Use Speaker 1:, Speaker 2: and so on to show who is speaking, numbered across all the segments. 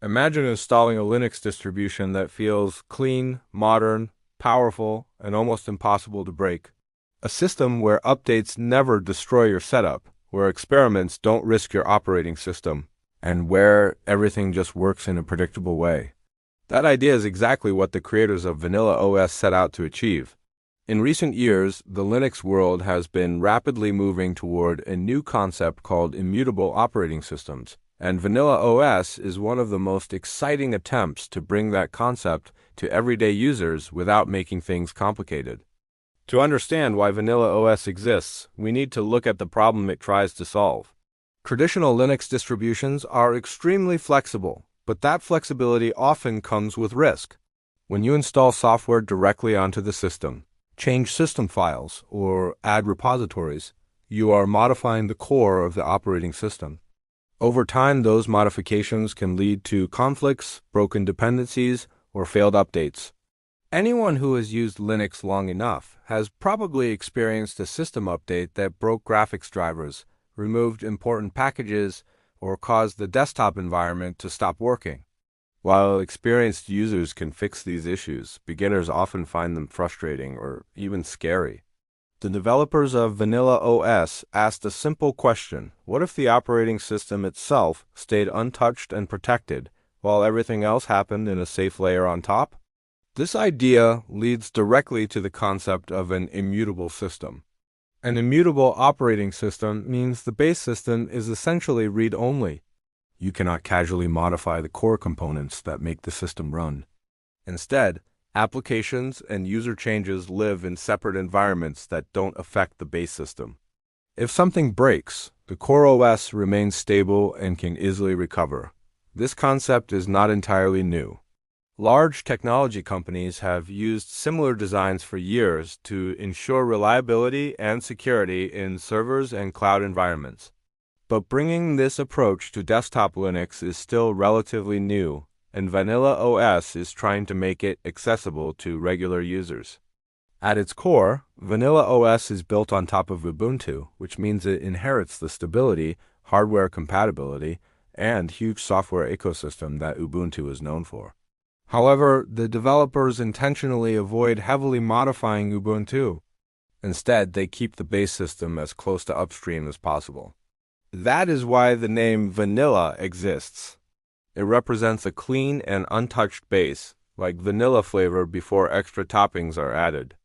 Speaker 1: Imagine installing a Linux distribution that feels clean, modern, powerful, and almost impossible to break. A system where updates never destroy your setup, where experiments don't risk your operating system, and where everything just works in a predictable way. That idea is exactly what the creators of Vanilla OS set out to achieve. In recent years, the Linux world has been rapidly moving toward a new concept called immutable operating systems, and Vanilla OS is one of the most exciting attempts to bring that concept to everyday users without making things complicated. To understand why Vanilla OS exists, we need to look at the problem it tries to solve. Traditional Linux distributions are extremely flexible, but that flexibility often comes with risk. When you install software directly onto the system, change system files, or add repositories, you are modifying the core of the operating system. Over time, those modifications can lead to conflicts, broken dependencies, or failed updates. Anyone who has used Linux long enough has probably experienced a system update that broke graphics drivers, removed important packages, or caused the desktop environment to stop working. While experienced users can fix these issues, beginners often find them frustrating or even scary. The developers of Vanilla OS asked a simple question: what if the operating system itself stayed untouched and protected, while everything else happened in a safe layer on top? This idea leads directly to the concept of an immutable system. An immutable operating system means the base system is essentially read-only. You cannot casually modify the core components that make the system run. Instead, applications and user changes live in separate environments that don't affect the base system. If something breaks, the core OS remains stable and can easily recover. This concept is not entirely new. Large technology companies have used similar designs for years to ensure reliability and security in servers and cloud environments. But bringing this approach to desktop Linux is still relatively new, and Vanilla OS is trying to make it accessible to regular users. At its core, Vanilla OS is built on top of Ubuntu, which means it inherits the stability, hardware compatibility, and huge software ecosystem that Ubuntu is known for. However, the developers intentionally avoid heavily modifying Ubuntu. Instead, they keep the base system as close to upstream as possible. That is why the name Vanilla exists. It represents a clean and untouched base, like vanilla flavor before extra toppings are added.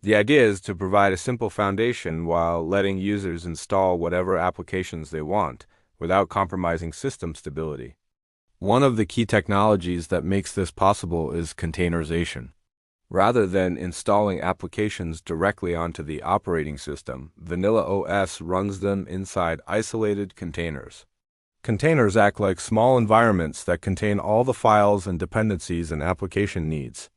Speaker 1: The idea is to provide a simple foundation while letting users install whatever applications they want, without compromising system stability. One of the key technologies that makes this possible is containerization. Rather than installing applications directly onto the operating system, Vanilla OS runs them inside isolated containers. Containers act like small environments that contain all the files and dependencies an application needs.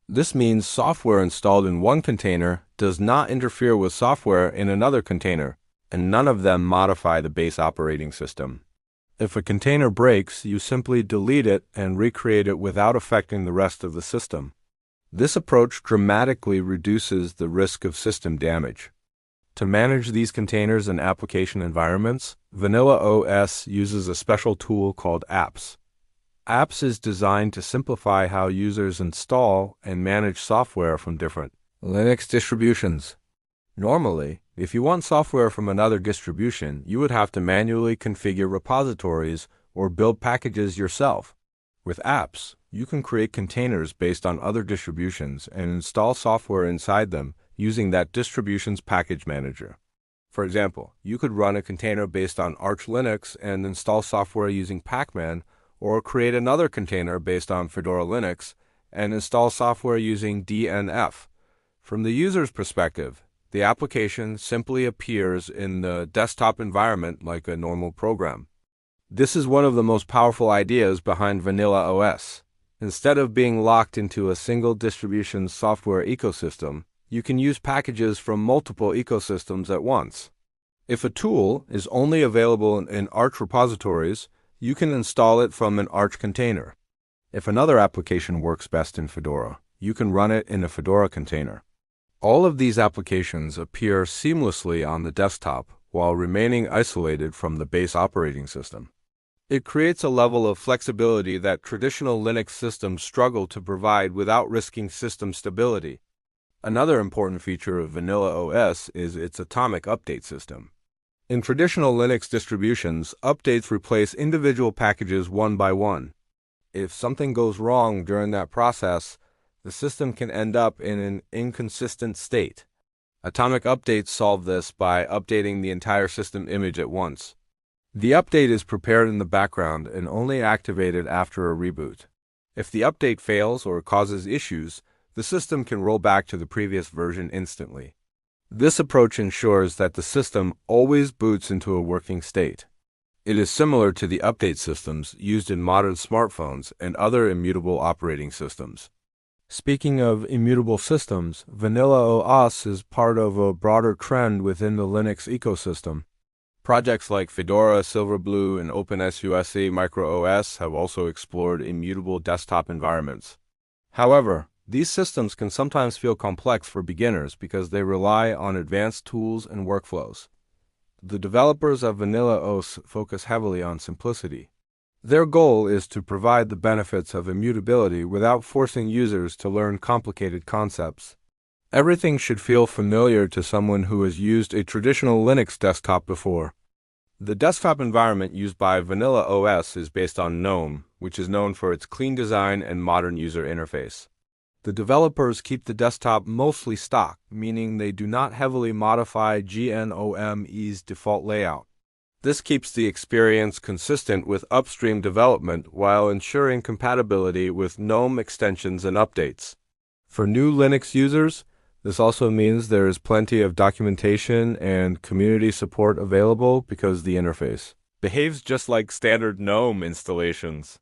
Speaker 1: This means software installed in one container does not interfere with software in another container, and none of them modify the base operating system. If a container breaks, you simply delete it and recreate it without affecting the rest of the system. This approach dramatically reduces the risk of system damage. To manage these containers and application environments, Vanilla OS uses a special tool called Apps. Apps is designed to simplify how users install and manage software from different Linux distributions. Normally, if you want software from another distribution, you would have to manually configure repositories or build packages yourself. With Apps, you can create containers based on other distributions and install software inside them using that distribution's package manager. For example, you could run a container based on Arch Linux and install software using Pacman, or create another container based on Fedora Linux and install software using DNF. From the user's perspective, the application simply appears in the desktop environment like a normal program. This is one of the most powerful ideas behind Vanilla OS. Instead of being locked into a single distribution's software ecosystem, you can use packages from multiple ecosystems at once. If a tool is only available in Arch repositories, you can install it from an Arch container. If another application works best in Fedora, you can run it in a Fedora container. All of these applications appear seamlessly on the desktop while remaining isolated from the base operating system. It creates a level of flexibility that traditional Linux systems struggle to provide without risking system stability. Another important feature of Vanilla OS is its atomic update system. In traditional Linux distributions, updates replace individual packages one by one. If something goes wrong during that process, the system can end up in an inconsistent state. Atomic updates solve this by updating the entire system image at once. The update is prepared in the background and only activated after a reboot. If the update fails or causes issues, the system can roll back to the previous version instantly. This approach ensures that the system always boots into a working state. It is similar to the update systems used in modern smartphones and other immutable operating systems. Speaking of immutable systems, Vanilla OS is part of a broader trend within the Linux ecosystem. Projects like Fedora, Silverblue, and OpenSUSE MicroOS have also explored immutable desktop environments. However, these systems can sometimes feel complex for beginners because they rely on advanced tools and workflows. The developers of Vanilla OS focus heavily on simplicity. Their goal is to provide the benefits of immutability without forcing users to learn complicated concepts. Everything should feel familiar to someone who has used a traditional Linux desktop before. The desktop environment used by Vanilla OS is based on GNOME, which is known for its clean design and modern user interface. The developers keep the desktop mostly stock, meaning they do not heavily modify GNOME's default layout. This keeps the experience consistent with upstream development while ensuring compatibility with GNOME extensions and updates. For new Linux users, this also means there is plenty of documentation and community support available because the interface behaves just like standard GNOME installations.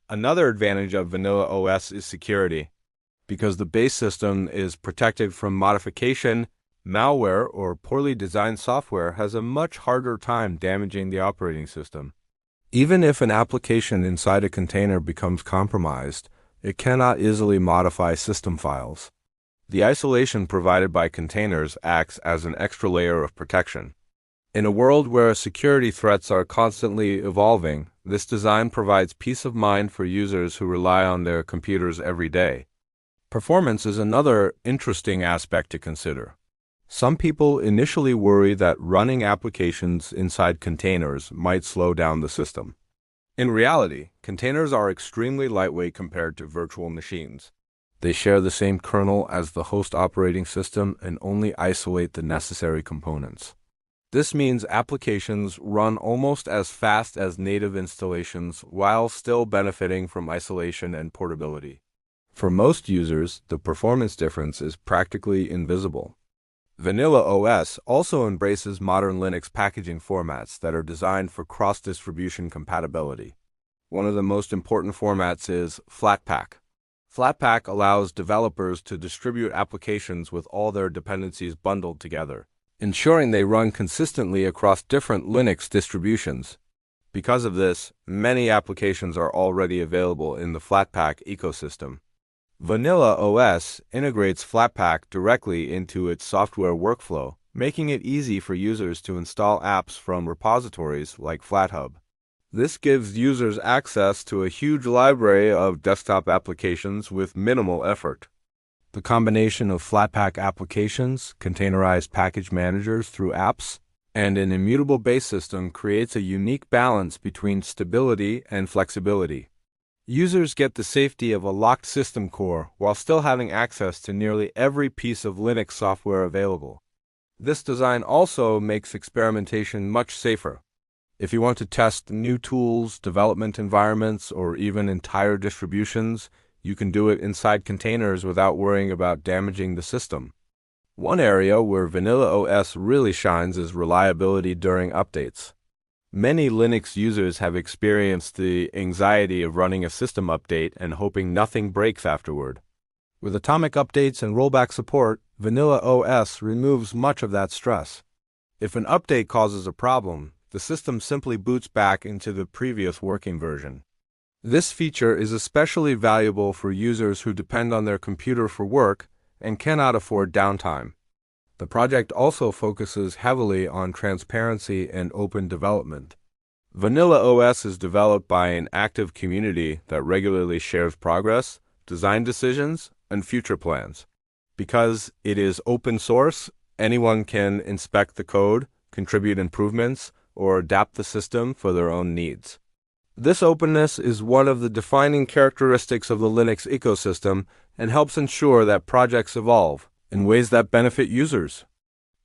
Speaker 1: Another advantage of Vanilla OS is security. Because the base system is protected from modification, malware or poorly designed software has a much harder time damaging the operating system. Even if an application inside a container becomes compromised, it cannot easily modify system files. The isolation provided by containers acts as an extra layer of protection. In a world where security threats are constantly evolving, this design provides peace of mind for users who rely on their computers every day. Performance is another interesting aspect to consider. Some people initially worry that running applications inside containers might slow down the system. In reality, containers are extremely lightweight compared to virtual machines. They share the same kernel as the host operating system and only isolate the necessary components. This means applications run almost as fast as native installations while still benefiting from isolation and portability. For most users, the performance difference is practically invisible. Vanilla OS also embraces modern Linux packaging formats that are designed for cross-distribution compatibility. One of the most important formats is Flatpak. Flatpak allows developers to distribute applications with all their dependencies bundled together, ensuring they run consistently across different Linux distributions. Because of this, many applications are already available in the Flatpak ecosystem. Vanilla OS integrates Flatpak directly into its software workflow, making it easy for users to install apps from repositories like Flathub. This gives users access to a huge library of desktop applications with minimal effort. The combination of Flatpak applications, containerized package managers through apps, and an immutable base system creates a unique balance between stability and flexibility. Users get the safety of a locked system core while still having access to nearly every piece of Linux software available. This design also makes experimentation much safer. If you want to test new tools, development environments, or even entire distributions, you can do it inside containers without worrying about damaging the system. One area where Vanilla OS really shines is reliability during updates. Many Linux users have experienced the anxiety of running a system update and hoping nothing breaks afterward. With atomic updates and rollback support, Vanilla OS removes much of that stress. If an update causes a problem, the system simply boots back into the previous working version. This feature is especially valuable for users who depend on their computer for work and cannot afford downtime. The project also focuses heavily on transparency and open development. Vanilla OS is developed by an active community that regularly shares progress, design decisions, and future plans. Because it is open source, anyone can inspect the code, contribute improvements, or adapt the system for their own needs. This openness is one of the defining characteristics of the Linux ecosystem and helps ensure that projects evolve in ways that benefit users.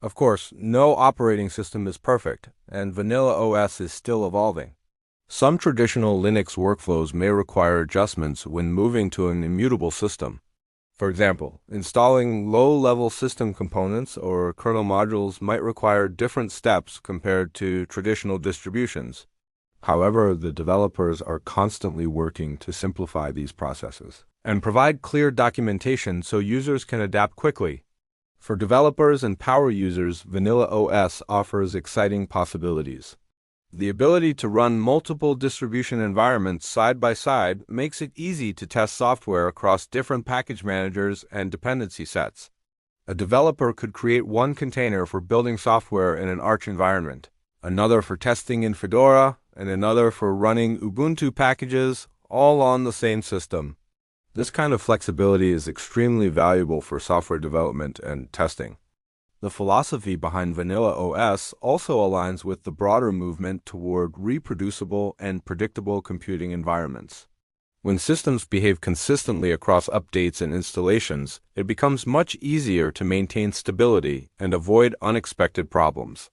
Speaker 1: Of course, no operating system is perfect, and Vanilla OS is still evolving. Some traditional Linux workflows may require adjustments when moving to an immutable system. For example, installing low-level system components or kernel modules might require different steps compared to traditional distributions. However, the developers are constantly working to simplify these processes and provide clear documentation so users can adapt quickly. For developers and power users, Vanilla OS offers exciting possibilities. The ability to run multiple distribution environments side by side makes it easy to test software across different package managers and dependency sets. A developer could create one container for building software in an Arch environment, another for testing in Fedora, and another for running Ubuntu packages, all on the same system. This kind of flexibility is extremely valuable for software development and testing. The philosophy behind Vanilla OS also aligns with the broader movement toward reproducible and predictable computing environments. When systems behave consistently across updates and installations, it becomes much easier to maintain stability and avoid unexpected problems.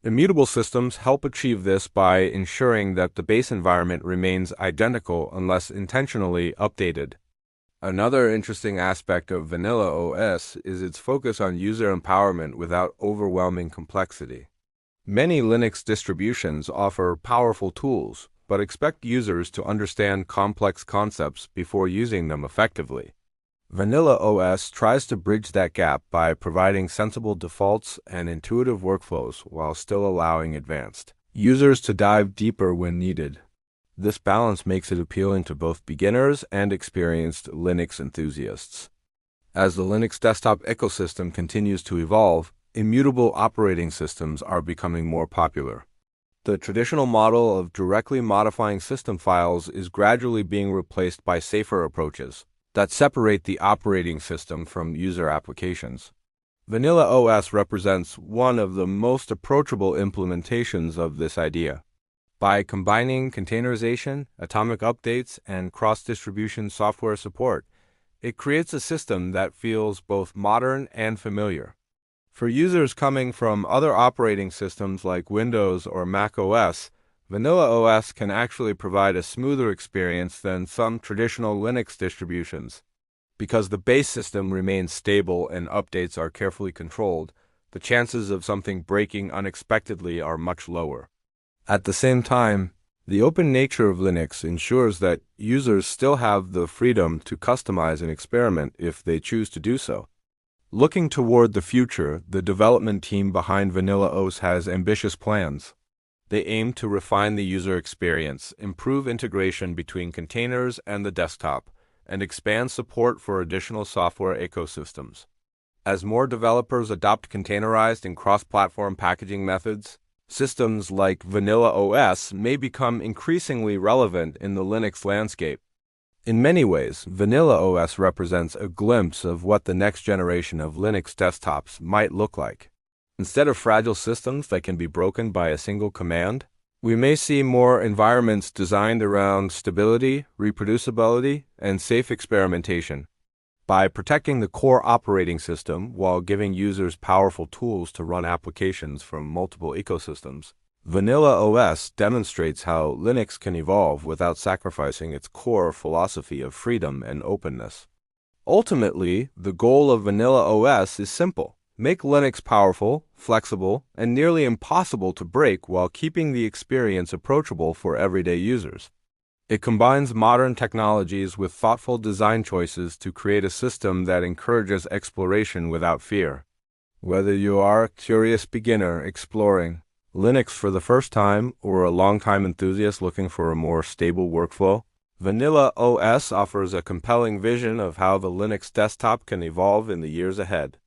Speaker 1: Immutable systems help achieve this by ensuring that the base environment remains identical unless intentionally updated. Another interesting aspect of Vanilla OS is its focus on user empowerment without overwhelming complexity. Many Linux distributions offer powerful tools, but expect users to understand complex concepts before using them effectively. Vanilla OS tries to bridge that gap by providing sensible defaults and intuitive workflows while still allowing advanced users to dive deeper when needed. This balance makes it appealing to both beginners and experienced Linux enthusiasts. As the Linux desktop ecosystem continues to evolve, immutable operating systems are becoming more popular. The traditional model of directly modifying system files is gradually being replaced by safer approaches that separate the operating system from user applications. Vanilla OS represents one of the most approachable implementations of this idea. By combining containerization, atomic updates, and cross-distribution software support, it creates a system that feels both modern and familiar. For users coming from other operating systems like Windows or Mac OS, Vanilla OS can actually provide a smoother experience than some traditional Linux distributions. Because the base system remains stable and updates are carefully controlled, the chances of something breaking unexpectedly are much lower. At the same time, the open nature of Linux ensures that users still have the freedom to customize and experiment if they choose to do so. Looking toward the future, the development team behind Vanilla OS has ambitious plans. They aim to refine the user experience, improve integration between containers and the desktop, and expand support for additional software ecosystems. As more developers adopt containerized and cross-platform packaging methods, systems like Vanilla OS may become increasingly relevant in the Linux landscape. In many ways, Vanilla OS represents a glimpse of what the next generation of Linux desktops might look like. Instead of fragile systems that can be broken by a single command, we may see more environments designed around stability, reproducibility, and safe experimentation. By protecting the core operating system while giving users powerful tools to run applications from multiple ecosystems, Vanilla OS demonstrates how Linux can evolve without sacrificing its core philosophy of freedom and openness. Ultimately, the goal of Vanilla OS is simple. Make Linux powerful, flexible, and nearly impossible to break while keeping the experience approachable for everyday users. It combines modern technologies with thoughtful design choices to create a system that encourages exploration without fear. Whether you are a curious beginner exploring Linux for the first time or a longtime enthusiast looking for a more stable workflow, Vanilla OS offers a compelling vision of how the Linux desktop can evolve in the years ahead.